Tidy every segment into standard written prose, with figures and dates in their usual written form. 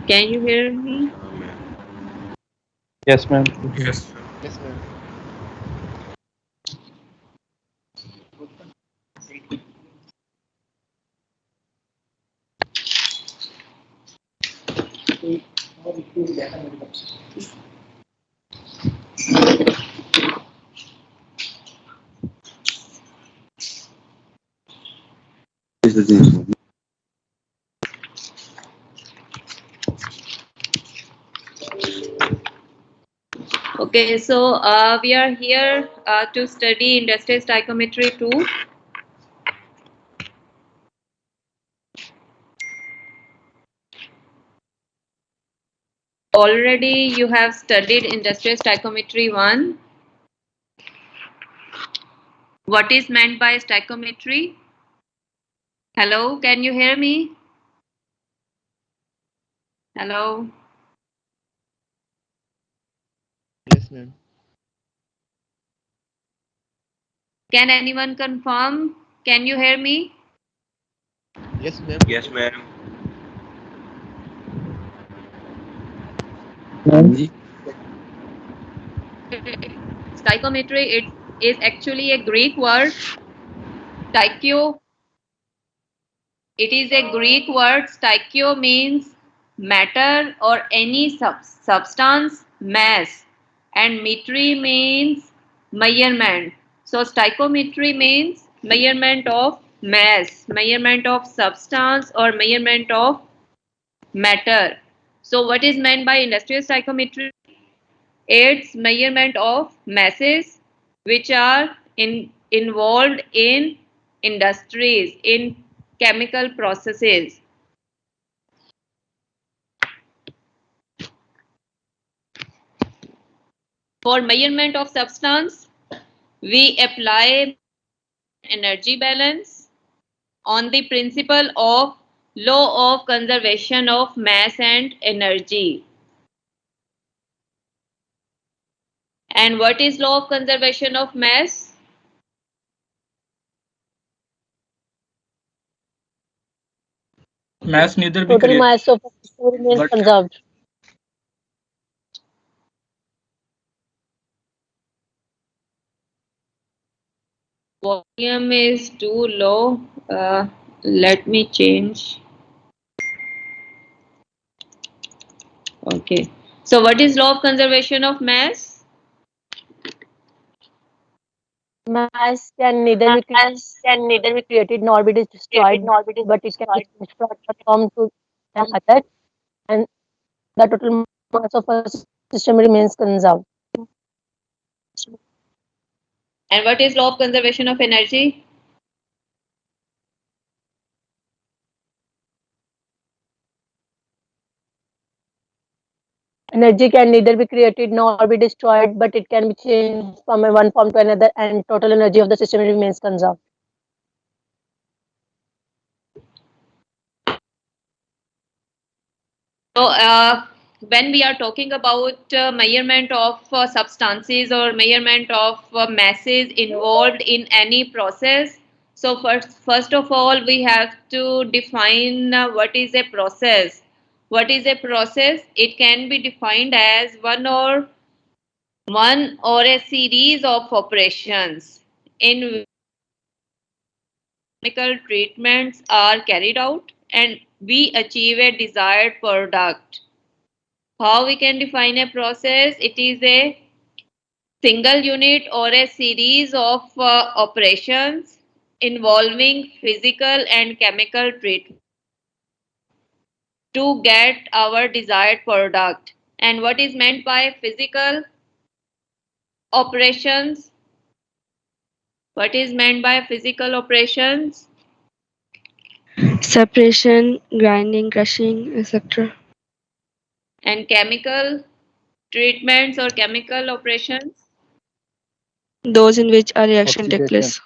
Can you hear me? Yes, ma'am. Yes. Yes, ma'am. Okay, so we are here to study industrial stoichiometry 2. Already you have studied industrial stoichiometry 1. What is meant by stoichiometry? Hello, can you hear me? Hello. Yes, ma'am. Can anyone confirm? Can you hear me? Yes, ma'am. Yes, ma'am. Ma'am. Stoichiometry it is actually a Greek word. Staichio. It is a Greek word. Staichio means matter or any substance, mass, and metry means measurement. So stoichiometry means measurement of mass, measurement of substance, or measurement of matter. So what is meant by industrial stoichiometry? It's measurement of masses which are involved in industries, in chemical processes. For measurement of substance, we apply energy balance on the principle of law of conservation of mass and energy. And what is law of conservation of mass? Mass neither be Total created, mass of a system remains but conserved. Volume is too low. Let me change. Okay. So what is law of conservation of mass? Mass can neither be created nor be destroyed, but it can be changed from one form to another, and the total mass of a system remains conserved. And what is law of conservation of energy? Energy can neither be created nor be destroyed, but it can be changed from one form to another, and total energy of the system remains conserved. So, when we are talking about measurement of substances or measurement of masses involved in any process, so first of all, we have to define what is a process. What is a process? It can be defined as one or a series of operations in chemical treatments are carried out and we achieve a desired product. How we can define a process? It is a single unit or a series of operations involving physical and chemical treatment to get our desired product. And what is meant by physical operations? What is meant by physical operations? Separation, grinding, crushing, etc. And chemical treatments or chemical operations? Those in which a reaction take oxidation. place.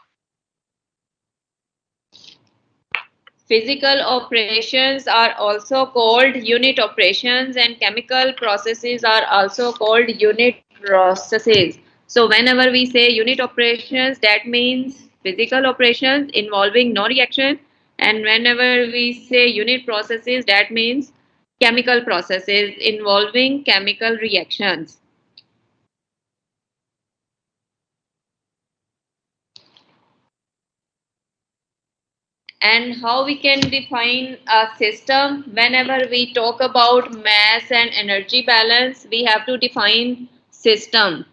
Physical operations are also called unit operations and chemical processes are also called unit processes. So whenever we say unit operations, that means physical operations involving no reaction, and whenever we say unit processes, that means chemical processes involving chemical reactions. And how we can define a system? Whenever we talk about mass and energy balance, we have to define system.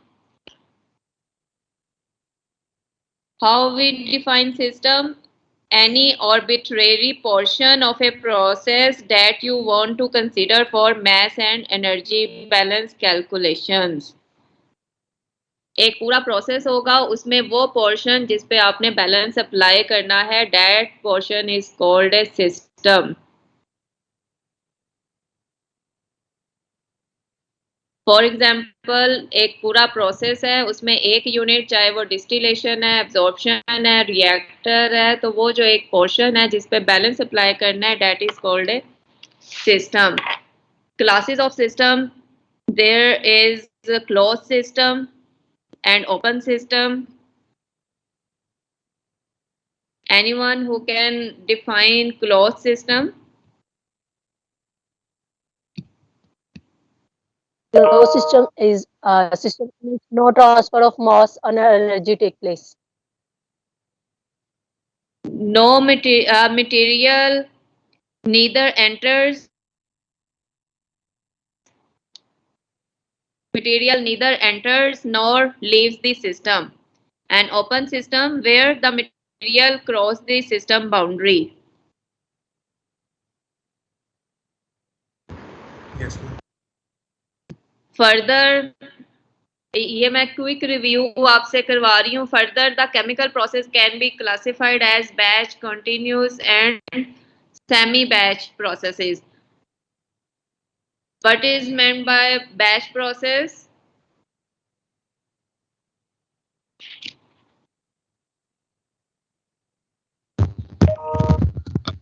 How we define system? Any arbitrary portion of a process that you want to consider for mass and energy balance calculations. एक पूरा process होगा, उसमें वो portion जिस पे आपने balance apply करना है, that portion is called a system. For example, एक पूरा प्रोसेस है, उसमें एक यूनिट, चाहे वो डिस्टिलेशन है, एब्जॉर्प्शन है, रिएक्टर है, तो वो जो एक पोर्शन है जिस पे बैलेंस अप्लाई करना है, that is called a system. Classes of system, there is close system and open system. Anyone who can define closed system? The closed system is a system in which no transfer of mass and energy take place. No material neither enters nor leaves the system. An open system where the material cross the system boundary. Yes, ma'am. Further, ये मैं quick review आपसे करवा रही हूँ. Further, the chemical process can be classified as batch, continuous and semi batch processes. What is meant by batch process?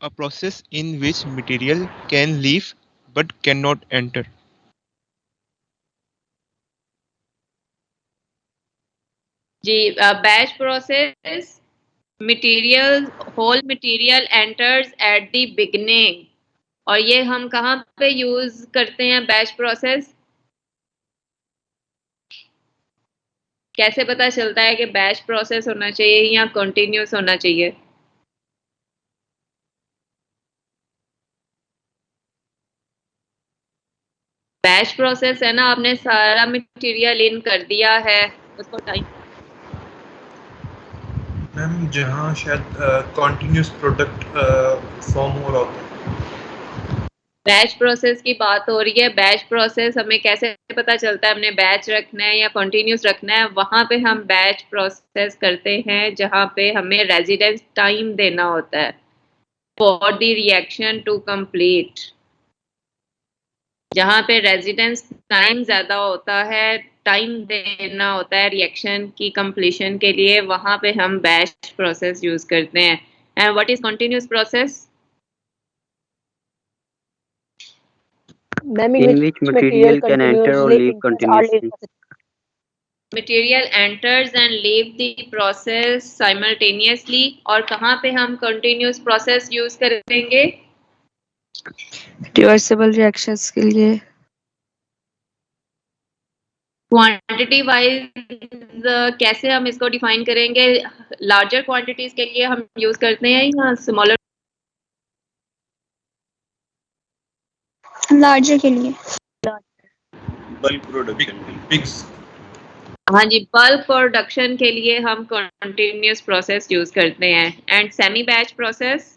A process in which material can leave but cannot enter. जी, batch process, whole material enters at the beginning. और ये हम कहाँ पे use करते हैं batch process? कैसे पता चलता है कि बैच प्रोसेस होना चाहिए या कंटिन्यूस होना चाहिए? बैच प्रोसेस है ना, आपने सारा मटेरियल इन कर दिया है, उसको टाइम मैम जहाँ शायद कॉन्टिन्यूस प्रोडक्ट फॉर्म हो रहा होता है. बैच प्रोसेस की बात हो रही है. बैच प्रोसेस हमें कैसे पता चलता है हमने बैच रखना है या कंटिन्यूस रखना है? वहां पे हम बैच प्रोसेस करते हैं जहां पे हमें रेजिडेंस टाइम देना होता है for the reaction to complete. जहां पे रेजिडेंस टाइम ज्यादा होता है, टाइम देना होता है रिएक्शन की कंप्लीशन के लिए, वहां पे हम बैच प्रोसेस यूज करते हैं. And what is continuous process? In which material can enter or leave continuously. Material enters and leave the process simultaneously. और कहाँ पे हम continuous process use करेंगे? रिवर्सिबल रिएक्शंस के लिए. क्वांटिटी वाइज कैसे हम इसको डिफाइन करेंगे? लार्जर क्वांटिटीज के लिए हम यूज करते हैं या स्मॉलर? लार्जर के लिए. Bulk production pigs. हाँ जी, बल्क प्रोडक्शन के लिए हम कंटिन्यूस प्रोसेस यूज करते हैं. And semi batch process?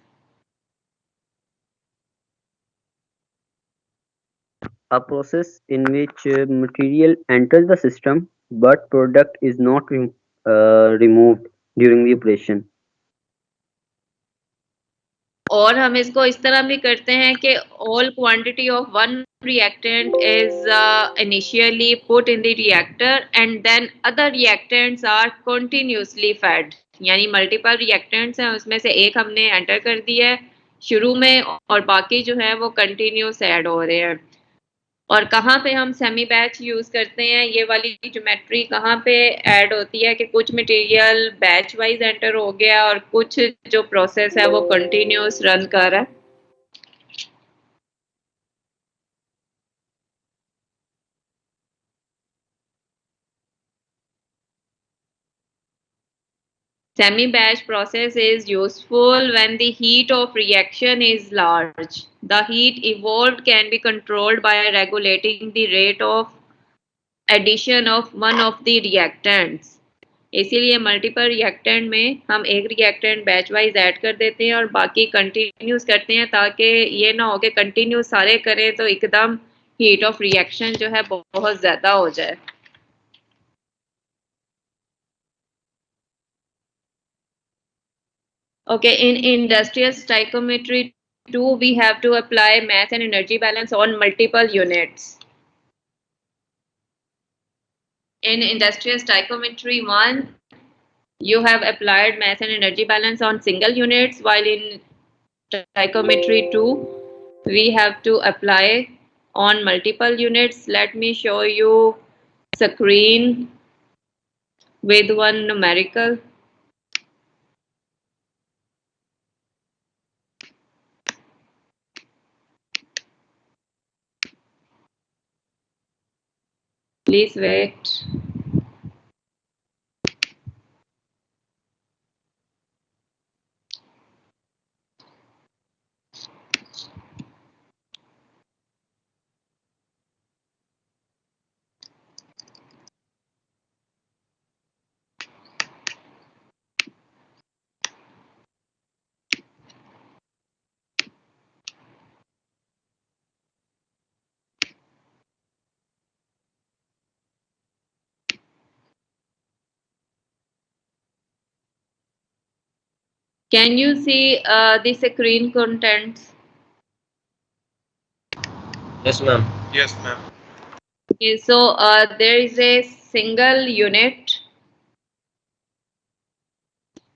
A process in which material enters the system but product is not removed during the operation. और हम इसको इस तरह भी करते हैं कि all quantity of one reactant is initially put in the reactor and then other reactants are continuously fed. यानी multiple reactants हैं, उसमें से एक हमने enter कर दिया है शुरू में और बाकी जो है वो continuous add हो रहे हैं. और कहाँ पे हम सेमी बैच यूज करते हैं? ये वाली ज्योमेट्री कहाँ पे ऐड होती है कि कुछ मटेरियल बैच वाइज एंटर हो गया और कुछ जो प्रोसेस है वो कंटिन्यूस रन कर रहा है. Semi-batch process is useful when the heat of reaction is large. The heat evolved can be controlled by regulating the rate of addition of one of the reactants. इसीलिए multiple reactant में हम एक reactant batch wise add कर देते हैं और बाकी continuous करते हैं, ताकि ये ना हो कि कंटिन्यूस सारे करें तो एकदम हीट ऑफ रिएक्शन जो है बहुत ज़्यादा हो जाए. Okay, in industrial stoichiometry 2, we have to apply mass and energy balance on multiple units. In industrial stoichiometry 1, you have applied mass and energy balance on single units, while in stoichiometry 2, we have to apply on multiple units. Let me show you screen with one numerical. Please wait. Can you see the screen contents? Yes, ma'am. Yes, ma'am. Okay, so there is a single unit.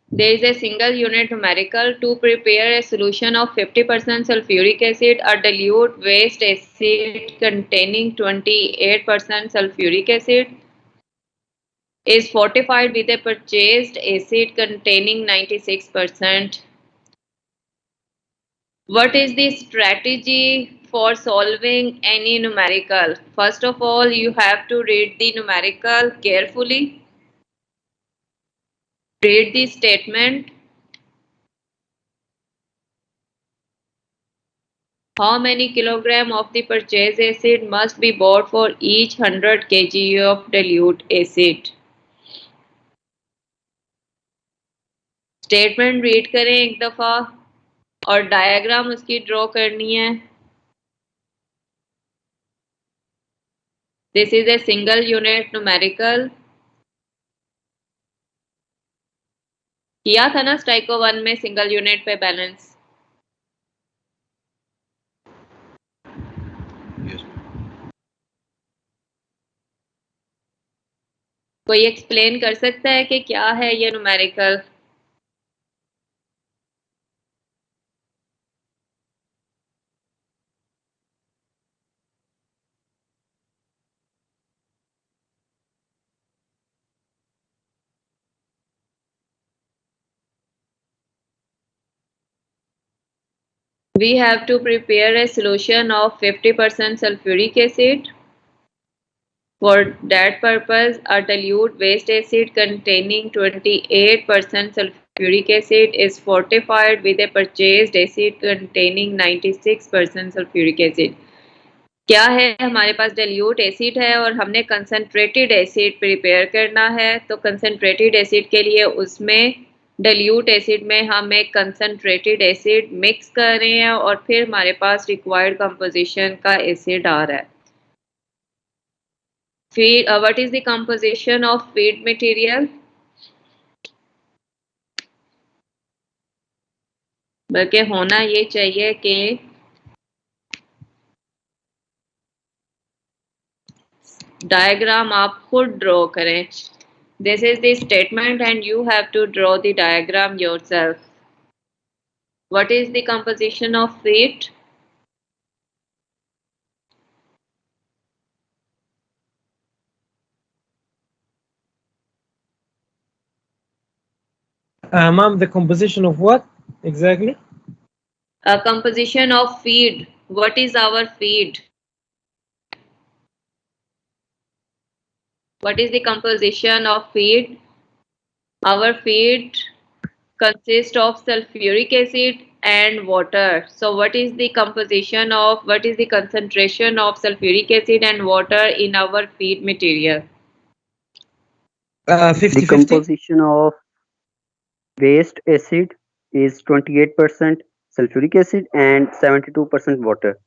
There is a single unit numerical to prepare a solution of 50% sulfuric acid, a dilute waste acid containing 28% sulfuric acid is fortified with a purchased acid containing 96%. What is the strategy for solving any numerical? First of all, you have to read the numerical carefully. Read the statement. How many kilogram of the purchased acid must be bought for each 100 kg of dilute acid? Statement read करें एक दफ़ा और diagram उसकी draw करनी है. This is a single unit numerical. किया था ना स्टाइको 1 में सिंगल यूनिट पे बैलेंस. Yes. कोई एक्सप्लेन कर सकता है कि क्या है ये numerical? We have to prepare a solution of 50% sulfuric acid. For that purpose, a dilute waste acid containing 28% sulfuric acid is fortified with a purchased acid containing 96% sulfuric acid. क्या है, हमारे पास dilute acid है और हमने concentrated acid prepare करना है. तो concentrated acid के लिए उसमें dilute acid में हम एक concentrated acid मिक्स कर रहे हैं और फिर हमारे पास required composition का acid आ रहा है. Feed, what is the composition of feed material? बल्कि होना ये चाहिए कि डायग्राम आप खुद ड्रॉ करें. This is the statement and you have to draw the diagram yourself. What is the composition of feed? Ma'am, the composition of what exactly? A composition of feed. What is our feed? What is the composition of feed? Our feed consists of sulfuric acid and water. So what is the concentration of sulfuric acid and water in our feed material? 50-50. The composition of waste acid is 28% sulfuric acid and 72% water.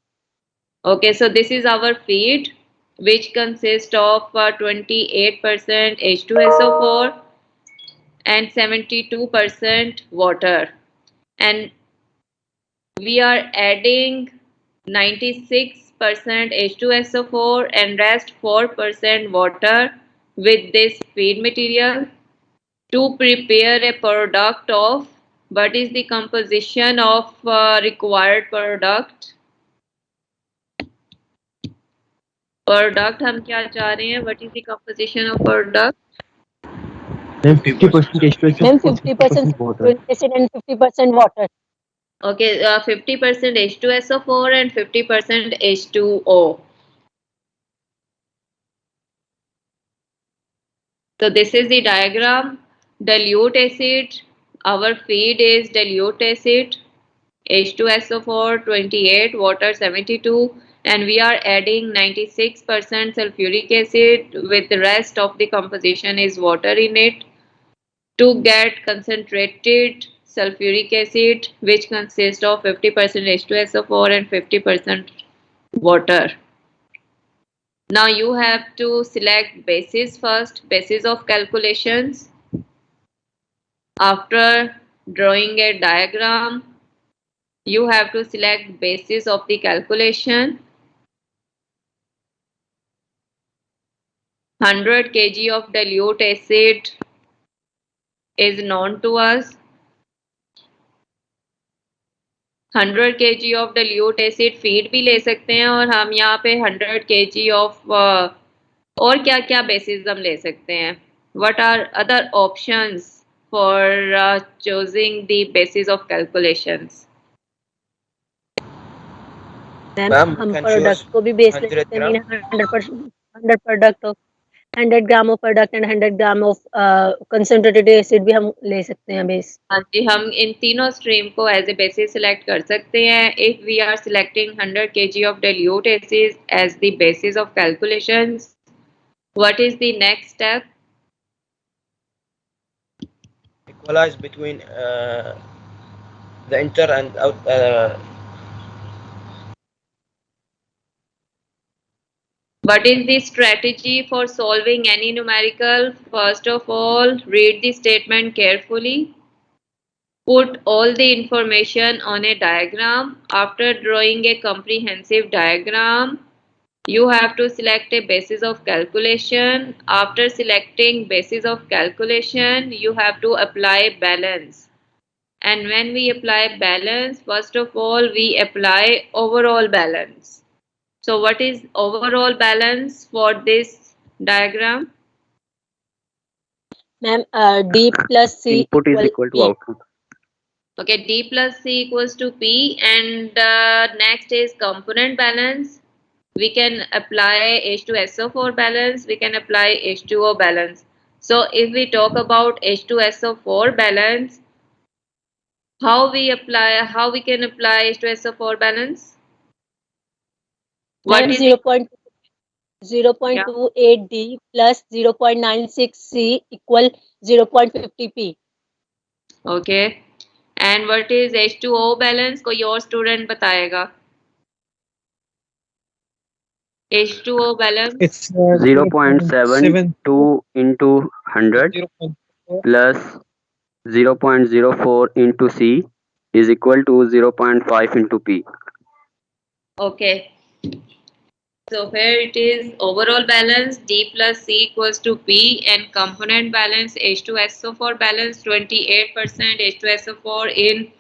Okay, so this is our feed, which consists of 28% H2SO4 and 72% water. And we are adding 96% H2SO4 and rest 4% water with this feed material to prepare a product of, what is the composition of required product? Product हम क्या चाह रहे हैं? What is the composition of product? Then 50% H2SO4, Then 50% water. sulfuric acid and 50% water. Okay, 50% H2SO4 and 50% H2O. So this is the diagram. Dilute acid, our feed is dilute acid, H2SO4 28, water 72, and we are adding 96% sulfuric acid with the rest of the composition is water in it to get concentrated sulfuric acid, which consists of 50% H2SO4 and 50% water. Now you have to select basis first, basis of calculations. After drawing a diagram, you have to select basis of the calculation. 100 kg of dilute acid is known to us. 100 kg of dilute acid feed भी ले सकते हैं और हम यहाँ पे 100 kg of और क्या क्या basis हम ले सकते हैं? What are other options for choosing the basis of calculations? Ma'am हम प्रोडक्ट को भी बेस ले सकते हैं 100 product of 100 gram of product and 100 gram of concentrated acid भी हम ले सकते हैं बेस. हाँ जी, हम इन तीनों स्ट्रीम को एज ए बेसिस सिलेक्ट कर सकते हैं. If we are selecting 100 kg of dilute acid as the basis of calculations, what is the next step? Equalize between the enter and out. What is the strategy for solving any numerical? First of all, read the statement carefully. Put all the information on a diagram. After drawing a comprehensive diagram, you have to select a basis of calculation. After selecting basis of calculation, you have to apply balance. And when we apply balance, first of all, we apply overall balance. So what is overall balance for this diagram? Ma'am, D plus C Input is equal to P. output. Okay, D plus C equals to P, and next is component balance. We can apply H2SO4 balance, we can apply H2O balance. So if we talk about H2SO4 balance, how we can apply H2SO4 balance? What Ma'am, is 0.28 D plus 0.96 C equal 0.50 P. Okay, and what is H2O balance? कोई और student बताएगा? H2O balance It's 0.72 into 100 plus 0.04 into C is equal to 0.5 into P. Okay. So here it is overall balance D plus C equals to P, and component balance H2SO4 balance 28% H2SO4 in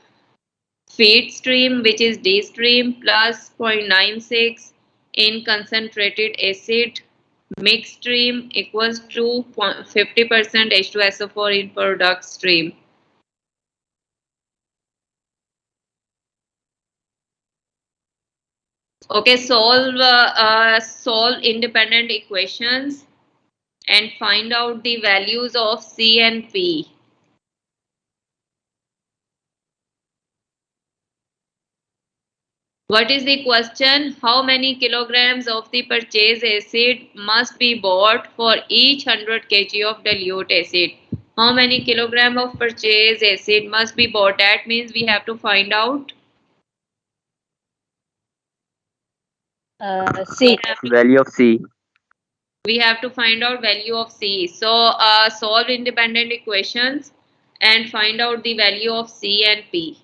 feed stream, which is D stream, plus 0.96 in concentrated acid mix stream equals to 50% H2SO4 in product stream. Okay, solve independent equations and find out the values of C and P. What is the question? How many kilograms of the purchased acid must be bought for each 100 kg of dilute acid? How many kilogram of purchased acid must be bought? That means we have to find out C. Value of C. we have to find out value of C. So solve independent equations and find out the value of C and P.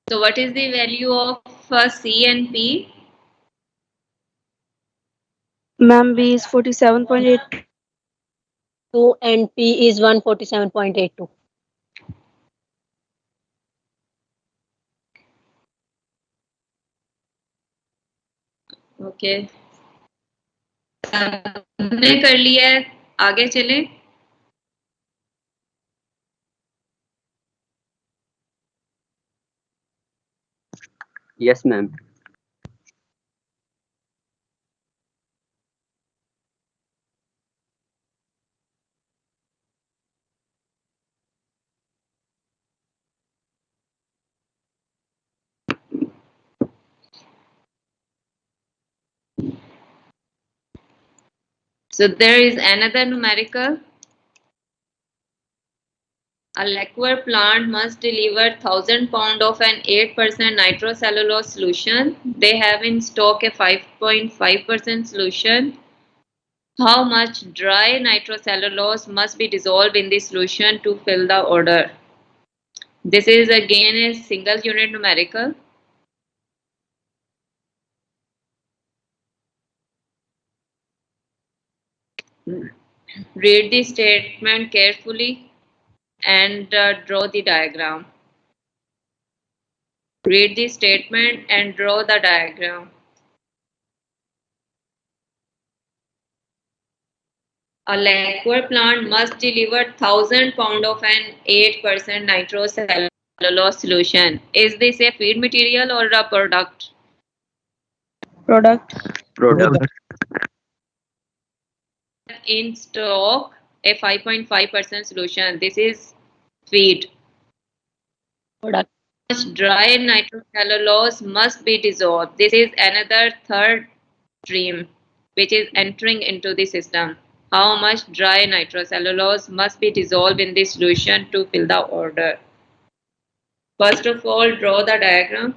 So what is the value of C and P? Ma'am, B is 47.8. 2 and P is 147.82. Okay. हमने कर लिया है, आगे चले. Yes, ma'am. So there is another numerical. A lacquer plant must deliver 1,000 pound of an 8% nitrocellulose solution. They have in stock a 5.5% solution. How much dry nitrocellulose must be dissolved in the solution to fill the order? This is again a single unit numerical. Read the statement carefully and draw the diagram. Read the statement and draw the diagram. A lacquer plant must deliver 1,000 pound of an 8% nitrocellulose solution. Is this a feed material or a product? Product. Product. In stock, a 5.5% solution. This is feed. Product. Much dry nitrocellulose must be dissolved. This is another third stream which is entering into the system. How much dry nitrocellulose must be dissolved in the solution to fill the order? First of all, draw the diagram.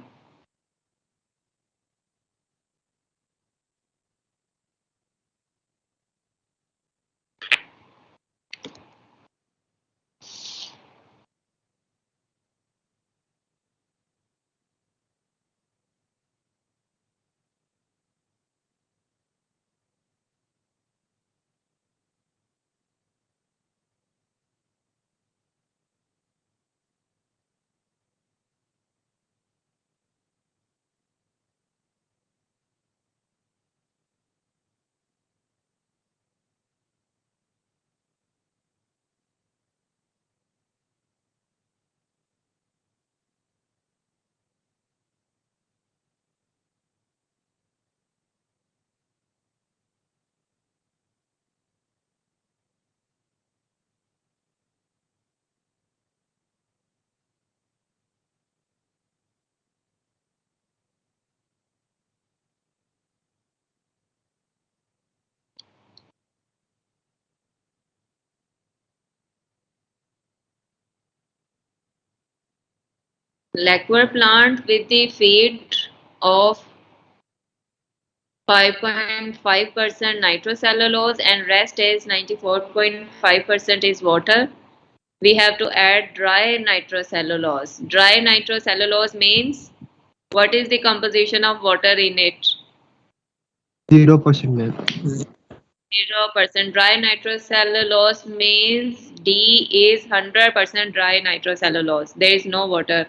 Lacquer plant with the feed of 5.5% nitrocellulose and rest is 94.5% is water. We have to add dry nitrocellulose. Dry nitrocellulose means what is the composition of water in it? 0%, ma'am. 0%. Dry nitrocellulose means D is 100% dry nitrocellulose. There is no water.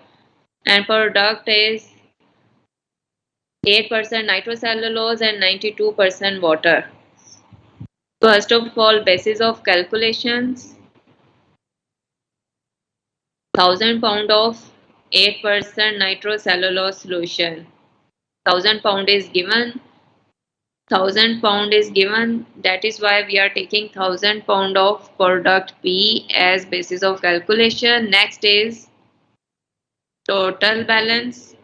And product is 8% nitrocellulose and 92% water. First of all, basis of calculations. 1000 pound of 8% nitrocellulose solution. 1000 pound is given. 1000 pound is given. That is why we are taking 1000 pound of product P as basis of calculation. Next is total balance.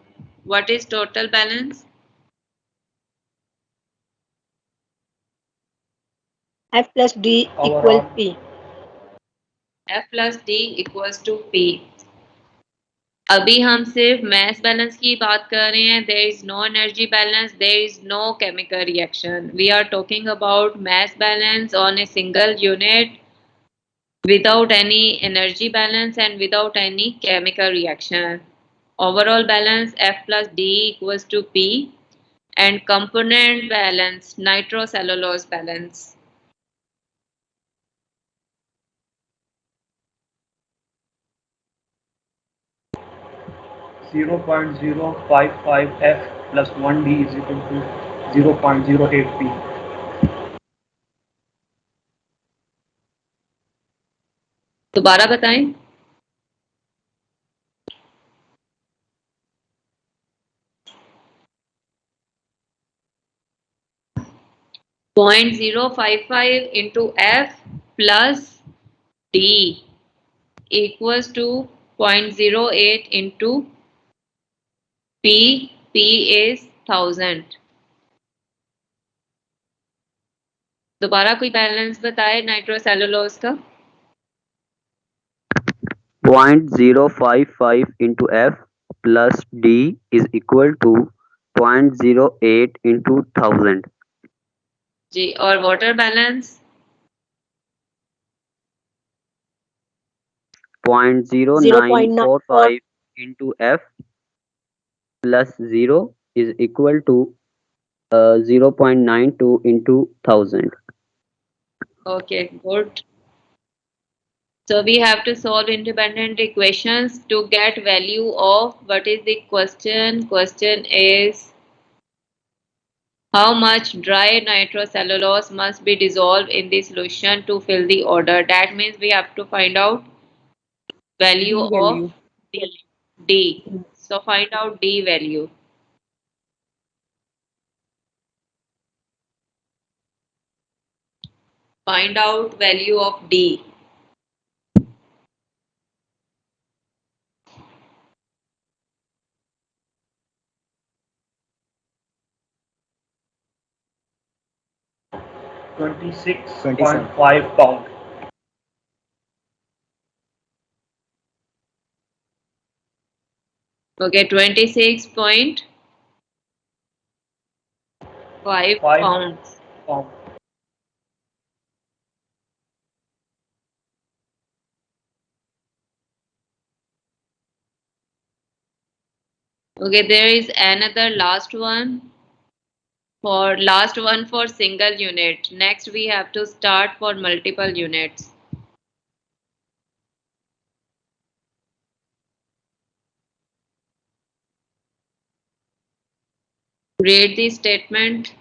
What is total balance? F plus D equal P. F plus D equals to P. अभी हम सिर्फ mass balance की बात कर रहे हैं. There is no energy balance. There is no chemical reaction. We are talking about mass balance on a single unit without any energy balance and without any chemical reaction. Overall balance F plus D equals to P and component balance nitrocellulose balance. 0.055 F plus 1D is equal to 0.08 P. दोबारा बताएं. Point 0.055 into F plus D equals to 0.08 into P. P is 1000. दोबारा कोई balance बताए nitrocellulose का. 0.055 into F plus D is equal to 0.08 into 1000. जी. और water balance 0.0945 into F plus 0 is equal to 0.92 into 1000. okay, good. So we have to solve independent equations to get value of what is the question. Question is how much dry nitrocellulose must be dissolved in the solution to fill the order. That means we have to find out value of D. So find out D value. Find out value of D. £26.5 pound. Okay, 26.5 pounds. Pound. Okay, there is another last one. For last one for single unit. Next we have to start for multiple units. Read the statement.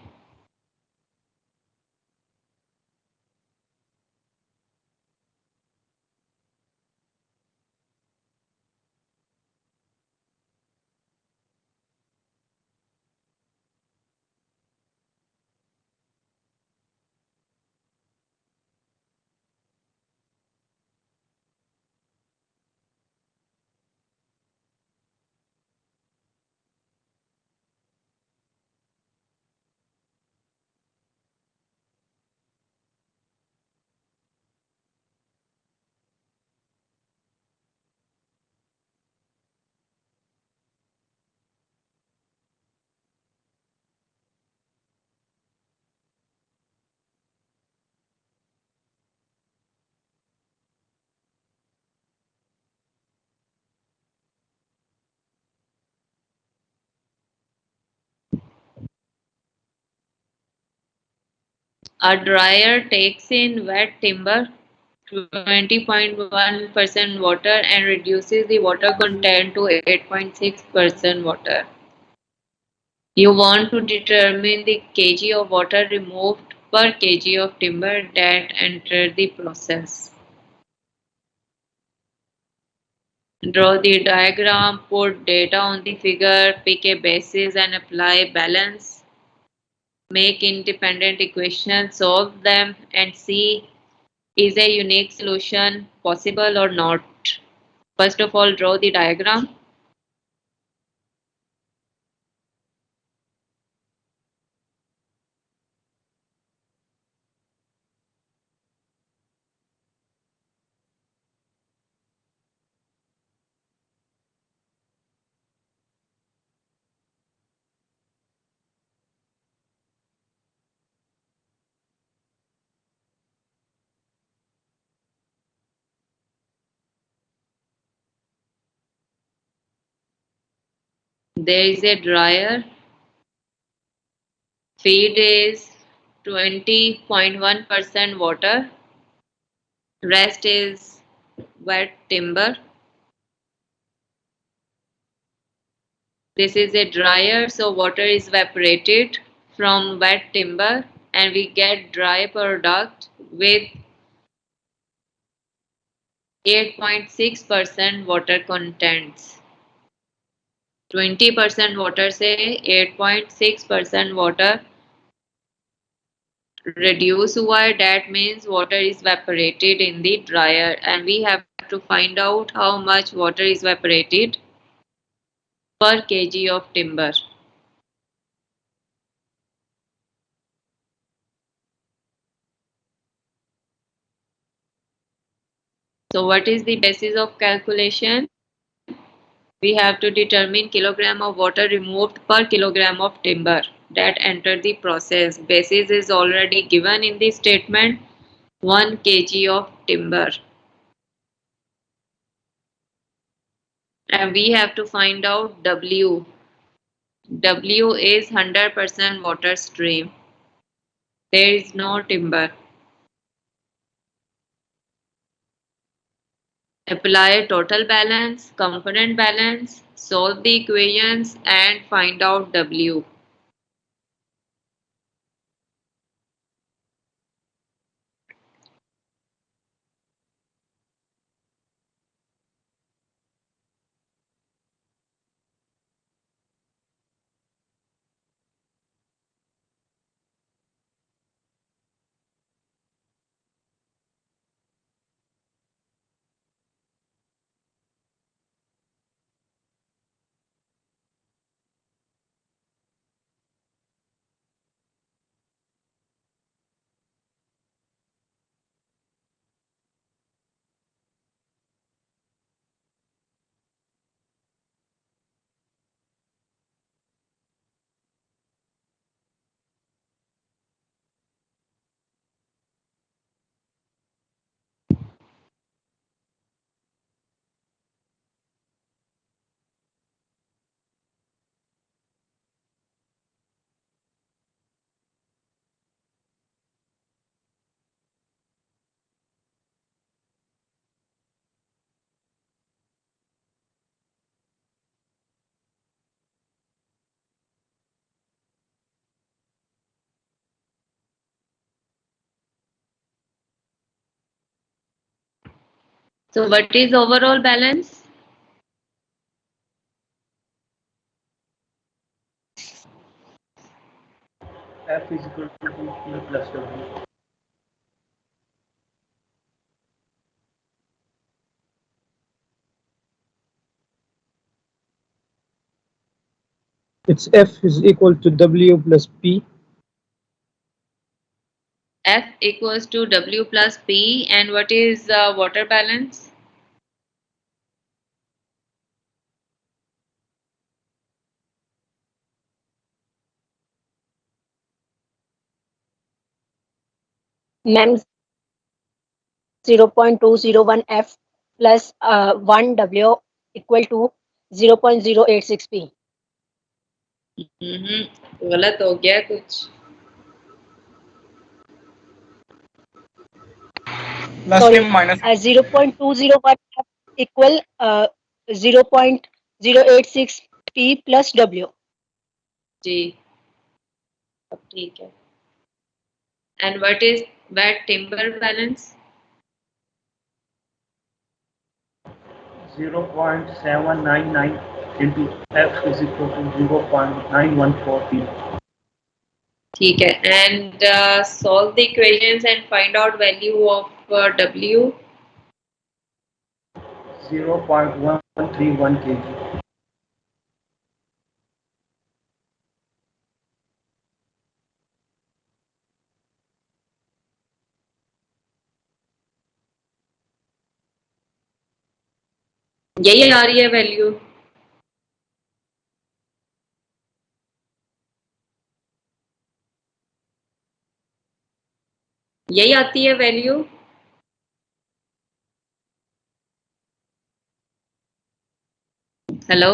A dryer takes in wet timber, 20.1% water, and reduces the water content to 8.6% water. You want to determine the kg of water removed per kg of timber that entered the process. Draw the diagram, put data on the figure, pick a basis and apply balance. Make independent equations, solve them and see is a unique solution possible or not. First of all, draw the diagram. There is a dryer. Feed is 20.1% water. Rest is wet timber. This is a dryer, so water is evaporated from wet timber and we get dry product with 8.6% water contents. 20% water से 8.6% water reduce हुआ है, that means water is evaporated in the dryer and we have to find out how much water is evaporated per kg of timber. So what is the basis of calculation? We have to determine kilogram of water removed per kilogram of timber that entered the process. Basis is already given in the statement, 1 kg of timber. And we have to find out W. W is 100% water stream. There is no timber. Apply total balance, component balance, solve the equations and find out W. So what is overall balance? F is equal to P plus W. It's F is equal to W plus P. F equals to W plus P, and what is water balance? Ma'am, 0.201 F plus 1 W equal to 0.086 P. गलत हो गया कुछ. plus sorry, m minus 0.201 F equal 0.086 P plus W. जी, अब ठीक है. And what is wet timber balance? 0.799 into F is equal to 0.914 P. ठीक है. And solve the equations and find out value of W. 0.131 kg. यही आ रही है value. यही आती है value. Hello,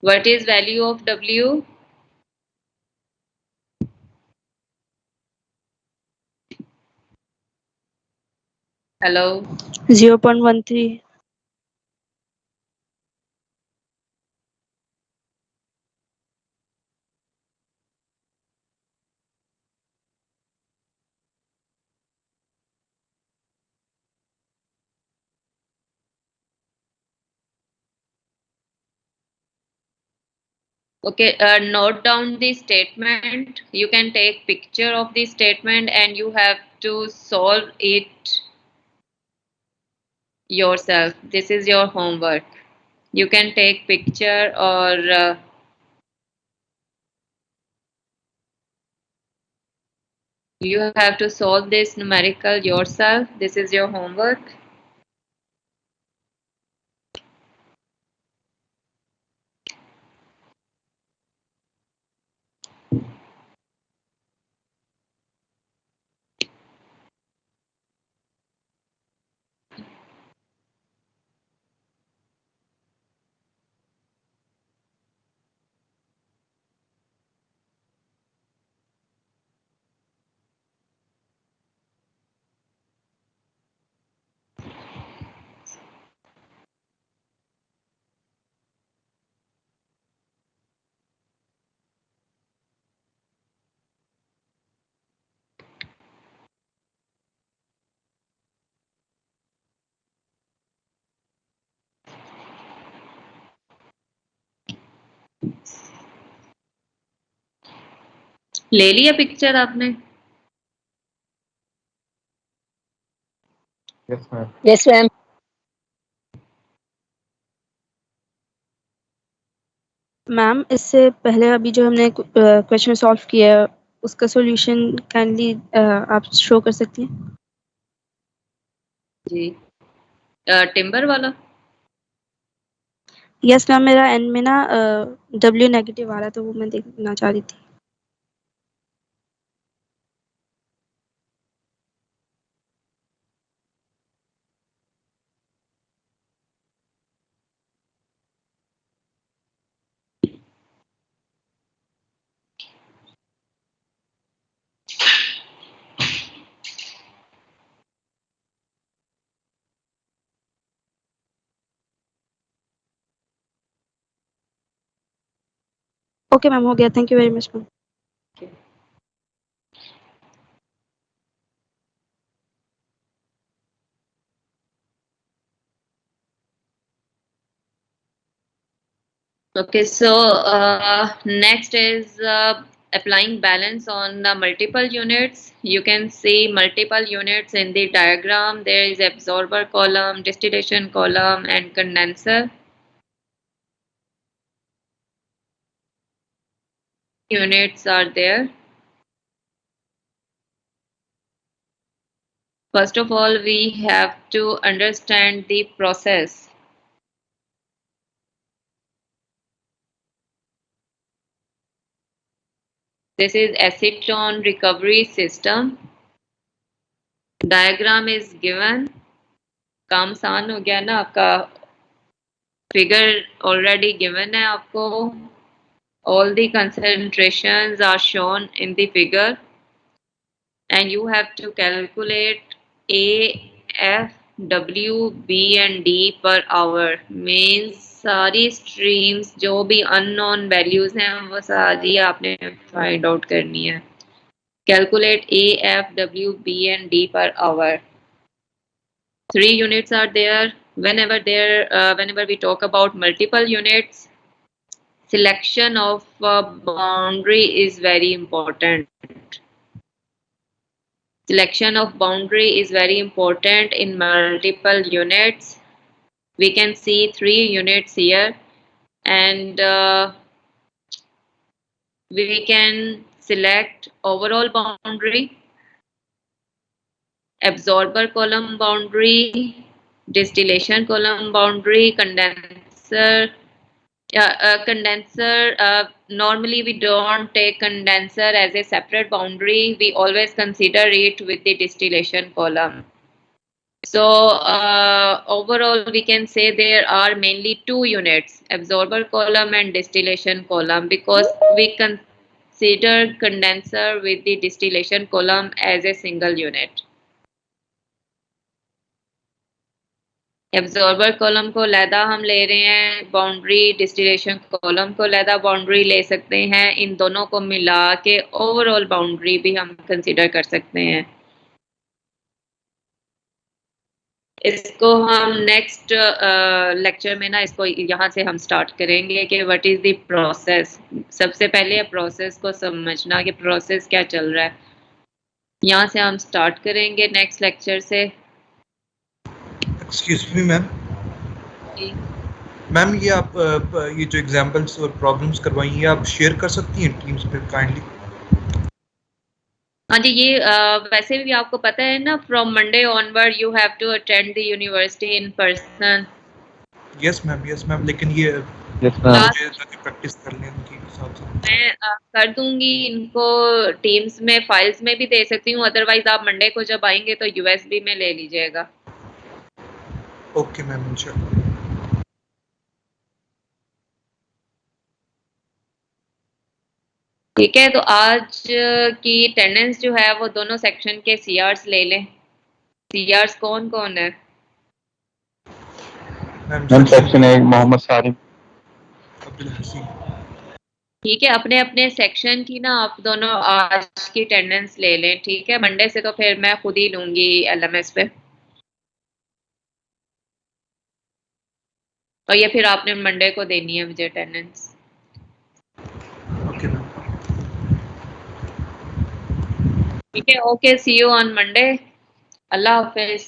what is value of W? Hello, 0.13. okay, note down the statement. You can take picture of the statement and you have to solve it yourself. This is your homework. You can take picture or you have to solve this numerical yourself. This is your homework. ले लिया picture आपने? Yes, ma'am. Yes, ma'am. Ma'am इससे पहले अभी जो हमने question solve किया है उसका सॉल्यूशन काइंडली आप शो कर सकती हैं? जी. टिम्बर वाला? यस मैम, मेरा एंड में ना W नेगेटिव आ रहा था, वो मैं देखना चाह रही थी. ओके मैम, हो गया. Thank you very much ma'am. Okay, so next is applying balance on the multiple units. You can see multiple units in the diagram. There is absorber column, distillation column, and condenser. Units are there. First of all, we have to understand the process. This is acetone recovery system. Diagram is given. काम आसान हो गया ना आपका. Figure already given है आपको. All the concentrations are shown in the figure. And you have to calculate A F, W, B and D per hour means सारी streams जो भी अननोन वैल्यूज हैं वो सारी आपने फाइंड आउट करनी है. Calculate A, F, W, B and D per hour. 3 units are there. Whenever we talk about multiple units, selection of boundary is very important. Selection of boundary is very important in multiple units. We can see 3 units here, and we can select overall boundary, absorber column boundary, distillation column boundary, condenser. Normally we don't take condenser as a separate boundary. We always consider it with the distillation column. So overall we can say there are mainly 2 units, absorber column and distillation column, because we consider condenser with the distillation column as a single unit. Absorber column को लैदा हम ले रहे हैं boundary, distillation column को लैदा boundary ले सकते हैं. इन दोनों को मिला के ओवरऑल बाउंड्री भी हम कंसिडर कर सकते हैं. इसको हम नेक्स्ट लेक्चर में ना इसको यहाँ से हम स्टार्ट करेंगे कि व्हाट इज द प्रोसेस. सबसे पहले प्रोसेस को समझना कि प्रोसेस क्या चल रहा है, यहाँ से हम स्टार्ट करेंगे नेक्स्ट लेक्चर से. Excuse me ma'am. मैम ये आप ये जो एग्जांपल्स और प्रॉब्लम्स करवाई हैं आप शेयर कर सकती हैं टीम्स पे काइंडली. हाँ जी, ये वैसे भी आपको पता है ना, from Monday onward you have to attend the university in person. Yes ma'am, लेकिन ये मुझे प्रैक्टिस कर लें उनके हिसाब से. मैं कर दूंगी इनको, टीम्स में फाइल्स में भी दे सकती हूँ. अदरवाइज आप मंडे को जब आएंगे तो यूएसबी में ले लीजिएगा. ओके मैम, इंशाल्लाह. ठीक है, तो आज की अटेंडेंस जो है वो दोनों सेक्शन के सीआर्स ले लें. सीआर्स कौन कौन है? मैम सेक्शन 1 मोहम्मद सारिम, अब्दुल हसीन. ठीक है, अपने अपने सेक्शन की ना आप दोनों आज की अटेंडेंस ले लें. ठीक है, मंडे से तो फिर मैं खुद ही लूंगी एलएमएस पे, और ये फिर आपने मंडे को देनी है मुझे अटेंडेंस. Okay ma'am. ठीक है, okay, see you on Monday. अल्लाह हाफिज.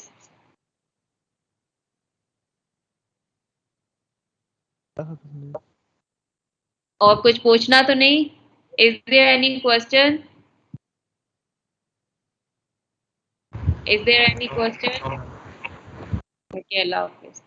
और कुछ पूछना तो नहीं? Is there any question? Is there any question? Okay, अल्लाह हाफिज.